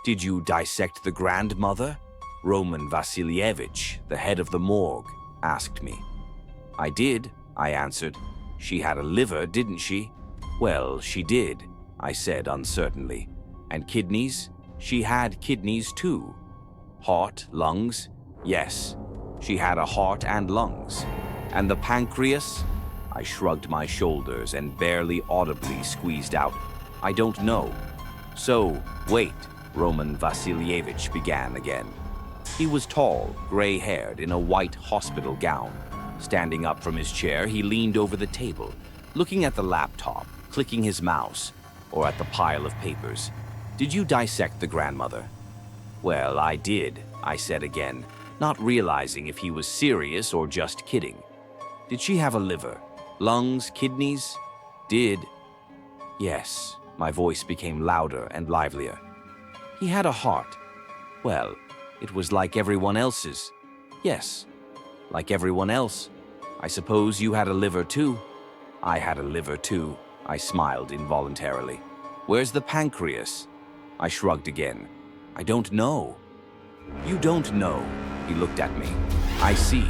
Did you dissect the grandmother? Roman Vasilievich, the head of the morgue, asked me. I did, I answered. She had a liver, didn't she? Well, she did, I said uncertainly. And kidneys? She had kidneys too. Heart, lungs? Yes, she had a heart and lungs. And the pancreas? I shrugged my shoulders and barely audibly squeezed out, I don't know. So, wait, Roman Vasilievich began again. He was tall, gray-haired, in a white hospital gown. Standing up from his chair, he leaned over the table, looking at the laptop, clicking his mouse, or at the pile of papers. Did you dissect the grandmother? Well, I did, I said again, not realizing if he was serious or just kidding. Did she have a liver? Lungs? Kidneys? Did? Yes, my voice became louder and livelier. He had a heart. Well, it was like everyone else's. Yes, like everyone else. I suppose you had a liver too? I had a liver too, I smiled involuntarily. Where's the pancreas? I shrugged again. I don't know. You don't know, he looked at me. I see.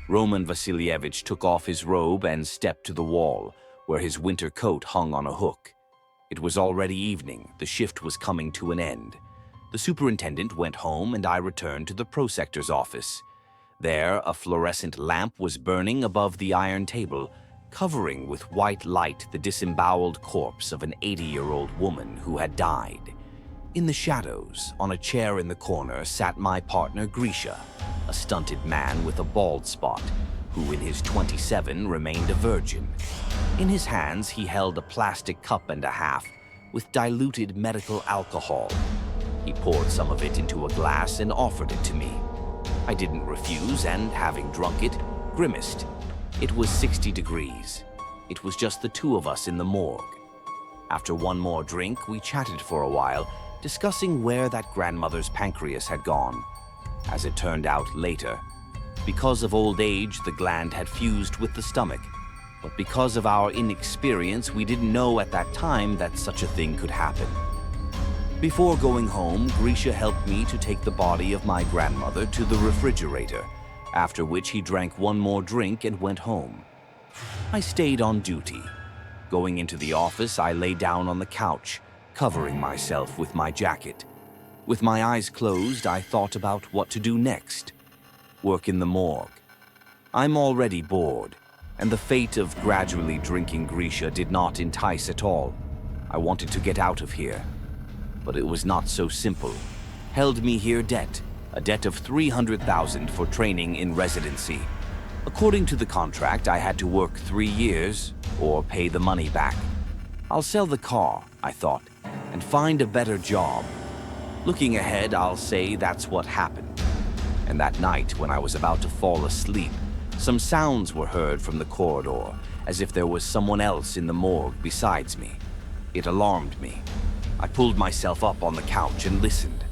Roman Vasilievich took off his robe and stepped to the wall, where his winter coat hung on a hook. It was already evening, the shift was coming to an end. The superintendent went home and I returned to the prosector's office. There, a fluorescent lamp was burning above the iron table, covering with white light the disemboweled corpse of an 80-year-old woman who had died. In the shadows, on a chair in the corner, sat my partner Grisha, a stunted man with a bald spot, who in his 27 remained a virgin. In his hands, he held a plastic cup and a half with diluted medical alcohol. He poured some of it into a glass and offered it to me. I didn't refuse and, having drunk it, grimaced. It was 60 degrees. It was just the two of us in the morgue. After one more drink, we chatted for a while, discussing where that grandmother's pancreas had gone. As it turned out later, because of old age, the gland had fused with the stomach. But because of our inexperience, we didn't know at that time that such a thing could happen. Before going home, Grisha helped me to take the body of my grandmother to the refrigerator, after which he drank one more drink and went home. I stayed on duty. Going into the office, I lay down on the couch, covering myself with my jacket. With my eyes closed, I thought about what to do next. Work in the morgue. I'm already bored, and the fate of gradually drinking Grisha did not entice at all. I wanted to get out of here. But it was not so simple. Held me here debt, a debt of 300,000 for training in residency. According to the contract, I had to work 3 years or pay the money back. I'll sell the car, I thought, and find a better job. Looking ahead, I'll say that's what happened. And that night, when I was about to fall asleep, some sounds were heard from the corridor, as if there was someone else in the morgue besides me. It alarmed me. I pulled myself up on the couch and listened.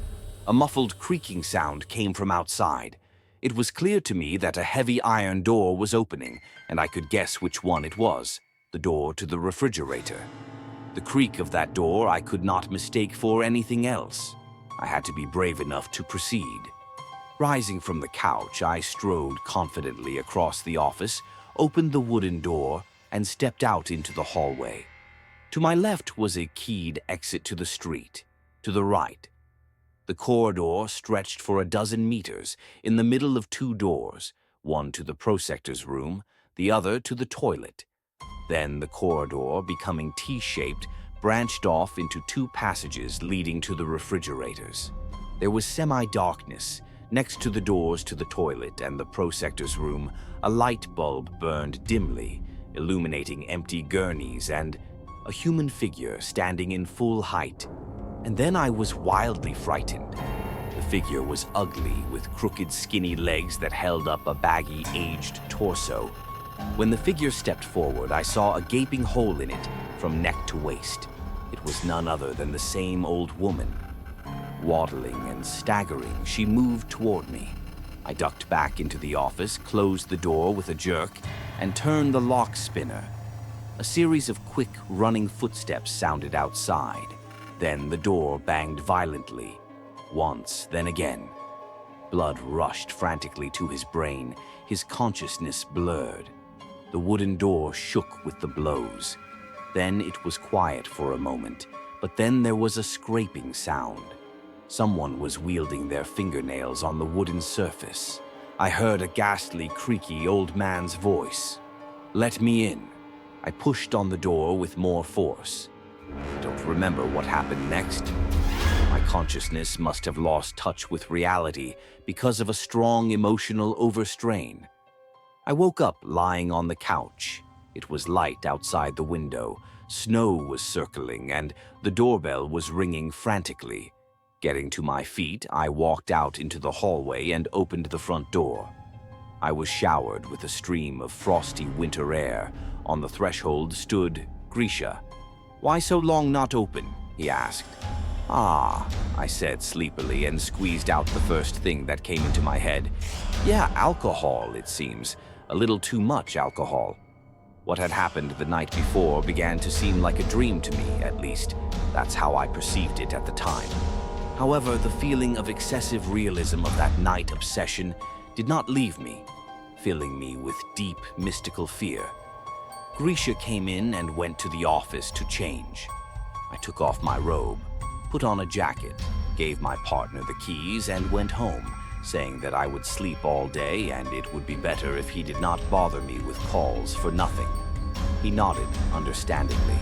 A muffled creaking sound came from outside. It was clear to me that a heavy iron door was opening, and I could guess which one it was, the door to the refrigerator. The creak of that door I could not mistake for anything else. I had to be brave enough to proceed. Rising from the couch, I strode confidently across the office, opened the wooden door, and stepped out into the hallway. To my left was a keyed exit to the street. To the right, the corridor stretched for a dozen meters in the middle of 2 doors, one to the prosector's room, the other to the toilet. Then the corridor, becoming T-shaped, branched off into 2 passages leading to the refrigerators. There was semi-darkness. Next to the doors to the toilet and the prosector's room, a light bulb burned dimly, illuminating empty gurneys and a human figure standing in full height. And then I was wildly frightened. The figure was ugly, with crooked, skinny legs that held up a baggy, aged torso. When the figure stepped forward, I saw a gaping hole in it from neck to waist. It was none other than the same old woman. Waddling and staggering, she moved toward me. I ducked back into the office, closed the door with a jerk, and turned the lock spinner. A series of quick, running footsteps sounded outside. Then the door banged violently. Once, then again. Blood rushed frantically to his brain, his consciousness blurred. The wooden door shook with the blows. Then it was quiet for a moment, but then there was a scraping sound. Someone was wielding their fingernails on the wooden surface. I heard a ghastly, creaky old man's voice. "Let me in." I pushed on the door with more force. I don't remember what happened next. My consciousness must have lost touch with reality because of a strong emotional overstrain. I woke up lying on the couch. It was light outside the window. Snow was circling, and the doorbell was ringing frantically. Getting to my feet, I walked out into the hallway and opened the front door. I was showered with a stream of frosty winter air. On the threshold stood Grisha. "Why so long not open?" he asked. "Ah," I said sleepily and squeezed out the first thing that came into my head. "Yeah, alcohol, it seems. A little too much alcohol." What had happened the night before began to seem like a dream to me, at least. That's how I perceived it at the time. However, the feeling of excessive realism of that night obsession did not leave me, filling me with deep, mystical fear. Grisha came in and went to the office to change. I took off my robe, put on a jacket, gave my partner the keys, and went home, saying that I would sleep all day and it would be better if he did not bother me with calls for nothing. He nodded understandingly.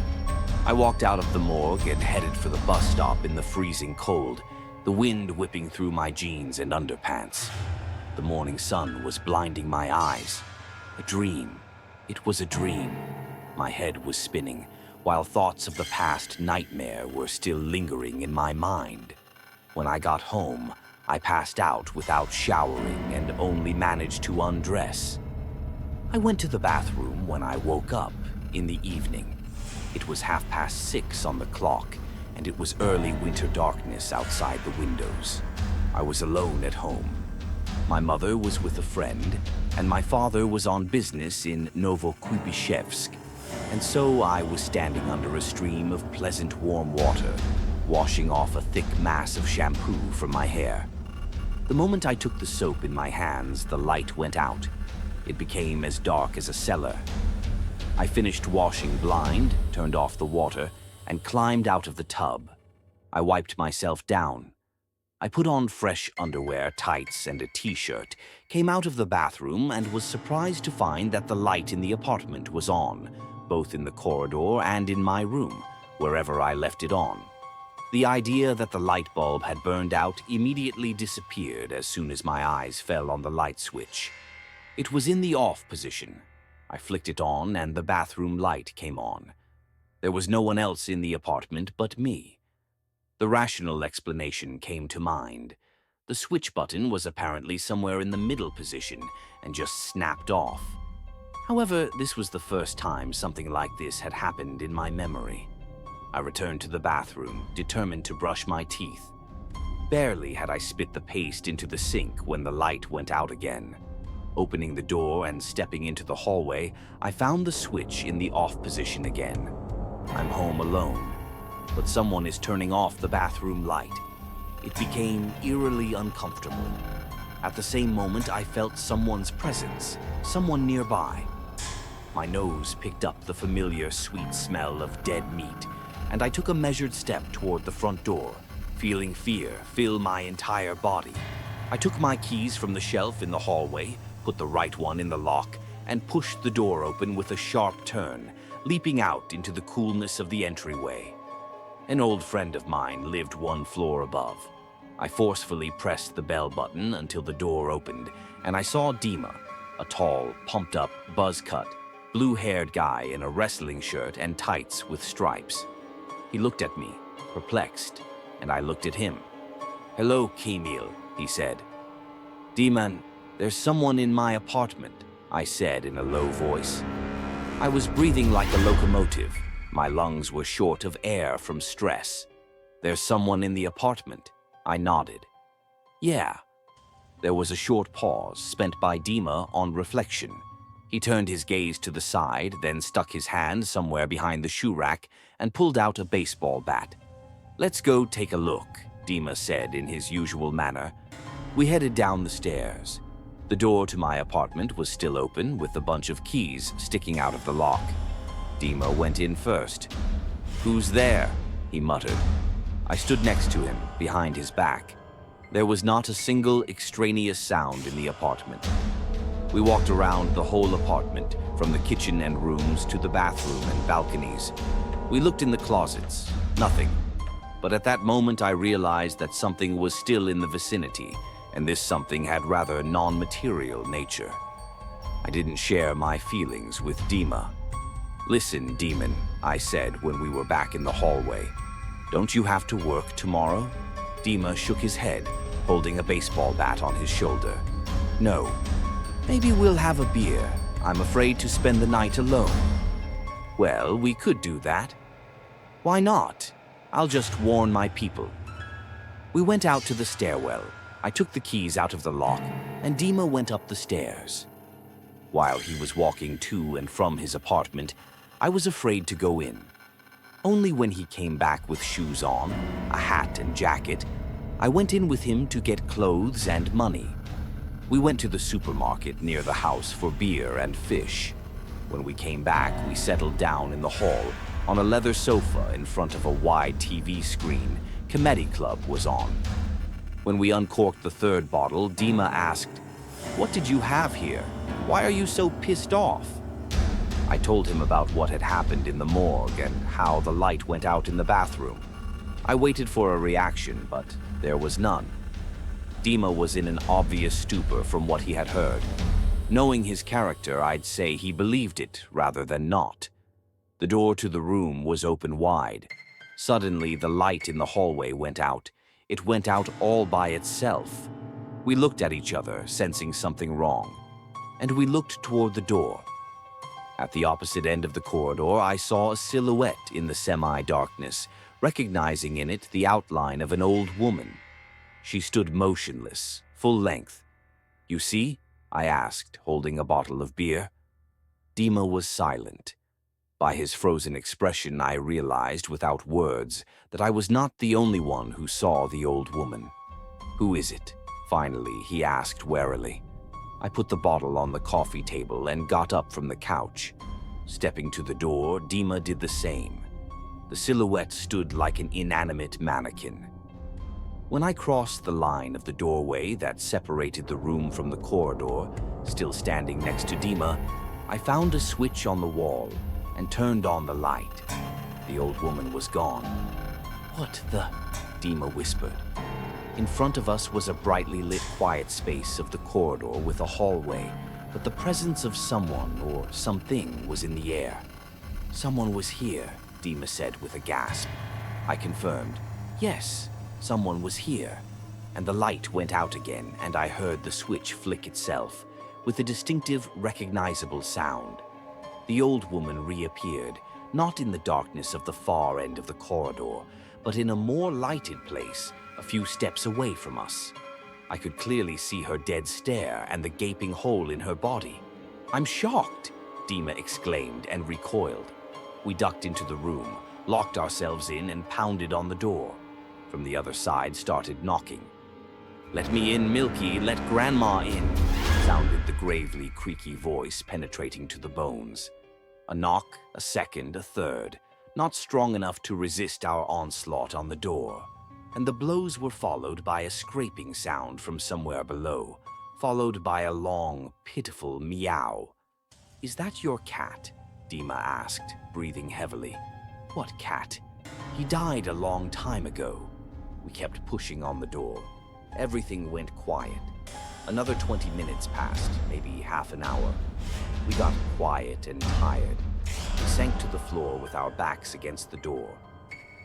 I walked out of the morgue and headed for the bus stop in the freezing cold, the wind whipping through my jeans and underpants. The morning sun was blinding my eyes. A dream. It was a dream. My head was spinning, while thoughts of the past nightmare were still lingering in my mind. When I got home, I passed out without showering and only managed to undress. I went to the bathroom when I woke up in the evening. It was 6:30 on the clock, and it was early winter darkness outside the windows. I was alone at home. My mother was with a friend, and my father was on business in Novokuypishevsk, and so I was standing under a stream of pleasant warm water, washing off a thick mass of shampoo from my hair. The moment I took the soap in my hands, the light went out. It became as dark as a cellar. I finished washing blind, turned off the water, and climbed out of the tub. I wiped myself down. I put on fresh underwear, tights, and a t-shirt, came out of the bathroom, and was surprised to find that the light in the apartment was on, both in the corridor and in my room, wherever I left it on. The idea that the light bulb had burned out immediately disappeared as soon as my eyes fell on the light switch. It was in the off position. I flicked it on and the bathroom light came on. There was no one else in the apartment but me. The rational explanation came to mind. The switch button was apparently somewhere in the middle position and just snapped off. However, this was the first time something like this had happened in my memory. I returned to the bathroom, determined to brush my teeth. Barely had I spit the paste into the sink when the light went out again. Opening the door and stepping into the hallway, I found the switch in the off position again. I'm home alone, but someone is turning off the bathroom light. It became eerily uncomfortable. At the same moment, I felt someone's presence, someone nearby. My nose picked up the familiar sweet smell of dead meat, and I took a measured step toward the front door, feeling fear fill my entire body. I took my keys from the shelf in the hallway, put the right one in the lock, and pushed the door open with a sharp turn, leaping out into the coolness of the entryway. An old friend of mine lived one floor above. I forcefully pressed the bell button until the door opened, and I saw Dima, a tall, pumped-up, buzz-cut, blue-haired guy in a wrestling shirt and tights with stripes. He looked at me, perplexed, and I looked at him. "Hello, Kamil," he said. "Diman, there's someone in my apartment," I said in a low voice. I was breathing like a locomotive. My lungs were short of air from stress. "There's someone in the apartment," I nodded. "Yeah." There was a short pause, spent by Dima on reflection. He turned his gaze to the side, then stuck his hand somewhere behind the shoe rack and pulled out a baseball bat. Let's go take a look, Dima said in his usual manner. We headed down the stairs. The door to my apartment was still open, with a bunch of keys sticking out of the lock. Dima went in first. "Who's there?" he muttered. I stood next to him, behind his back. There was not a single extraneous sound in the apartment. We walked around the whole apartment, from the kitchen and rooms to the bathroom and balconies. We looked in the closets. Nothing. But at that moment I realized that something was still in the vicinity, and this something had rather non-material nature. I didn't share my feelings with Dima. "Listen, demon," I said when we were back in the hallway. "Don't you have to work tomorrow?" Dima shook his head, holding a baseball bat on his shoulder. "No. Maybe we'll have a beer. I'm afraid to spend the night alone." "Well, we could do that." "Why not? I'll just warn my people." We went out to the stairwell. I took the keys out of the lock, and Dima went up the stairs. While he was walking to and from his apartment, I was afraid to go in. Only when he came back with shoes on, a hat and jacket, I went in with him to get clothes and money. We went to the supermarket near the house for beer and fish. When we came back, we settled down in the hall on a leather sofa in front of a wide TV screen. Comedy Club was on. When we uncorked the third bottle, Dima asked, "What did you have here? Why are you so pissed off?" I told him about what had happened in the morgue and how the light went out in the bathroom. I waited for a reaction, but there was none. Dima was in an obvious stupor from what he had heard. Knowing his character, I'd say he believed it rather than not. The door to the room was open wide. Suddenly, the light in the hallway went out. It went out all by itself. We looked at each other, sensing something wrong, and we looked toward the door. At the opposite end of the corridor, I saw a silhouette in the semi-darkness, recognizing in it the outline of an old woman. She stood motionless, full length. "You see?" I asked, holding a bottle of beer. Dima was silent. By his frozen expression, I realized without words that I was not the only one who saw the old woman. "Who is it?" Finally, he asked warily. I put the bottle on the coffee table and got up from the couch. Stepping to the door, Dima did the same. The silhouette stood like an inanimate mannequin. When I crossed the line of the doorway that separated the room from the corridor, still standing next to Dima, I found a switch on the wall and turned on the light. The old woman was gone. "What the?" Dima whispered. In front of us was a brightly lit quiet space of the corridor with a hallway, but the presence of someone or something was in the air. "Someone was here," Dima said with a gasp. I confirmed, "Yes, someone was here." And the light went out again, and I heard the switch flick itself, with a distinctive, recognizable sound. The old woman reappeared, not in the darkness of the far end of the corridor, but in a more lighted place, a few steps away from us. I could clearly see her dead stare and the gaping hole in her body. "I'm shocked," Dima exclaimed and recoiled. We ducked into the room, locked ourselves in, and pounded on the door. From the other side started knocking. "Let me in, Milky, let Grandma in," sounded the gravely creaky voice penetrating to the bones. A knock, a second, a third, not strong enough to resist our onslaught on the door. And the blows were followed by a scraping sound from somewhere below, followed by a long, pitiful meow. "Is that your cat?" Dima asked, breathing heavily. "What cat? He died a long time ago." We kept pushing on the door. Everything went quiet. Another 20 minutes passed, maybe half an hour. We got quiet and tired. We sank to the floor with our backs against the door.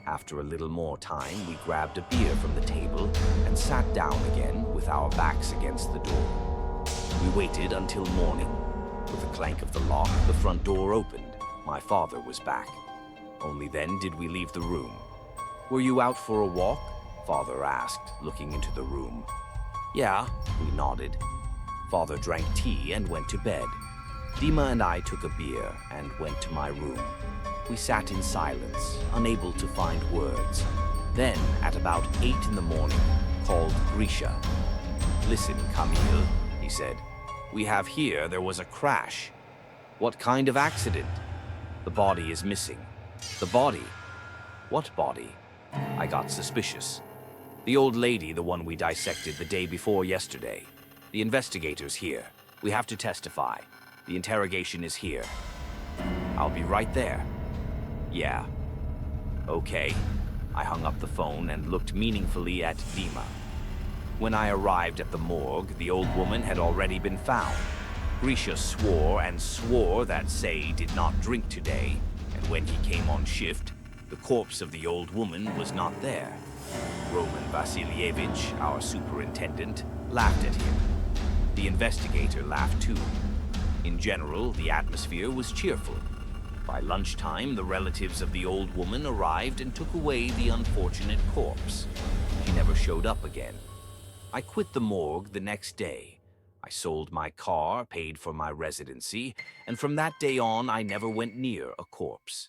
After a little more time, we grabbed a beer from the table and sat down again with our backs against the door. We waited until morning. With a clank of the lock, the front door opened. My father was back. Only then did we leave the room. "Were you out for a walk?" Father asked, looking into the room. "Yeah," we nodded. Father drank tea and went to bed. Dima and I took a beer and went to my room. We sat in silence, unable to find words. Then, at about 8 in the morning, called Grisha. "Listen, Camille," he said. "We have here there was a crash." "What kind of accident?" "The body is missing." "The body? What body?" I got suspicious. "The old lady, the one we dissected the day before yesterday. The investigator's here. We have to testify. The interrogation is here." "I'll be right there." "Yeah." "Okay." I hung up the phone and looked meaningfully at Dima. When I arrived at the morgue, the old woman had already been found. Grisha swore and swore that Say did not drink today, and when he came on shift, the corpse of the old woman was not there. Roman Vasilievich, our superintendent, laughed at him. The investigator laughed too. In general, the atmosphere was cheerful. By lunchtime, the relatives of the old woman arrived and took away the unfortunate corpse. She never showed up again. I quit the morgue the next day. I sold my car, paid for my residency, and from that day on, I never went near a corpse.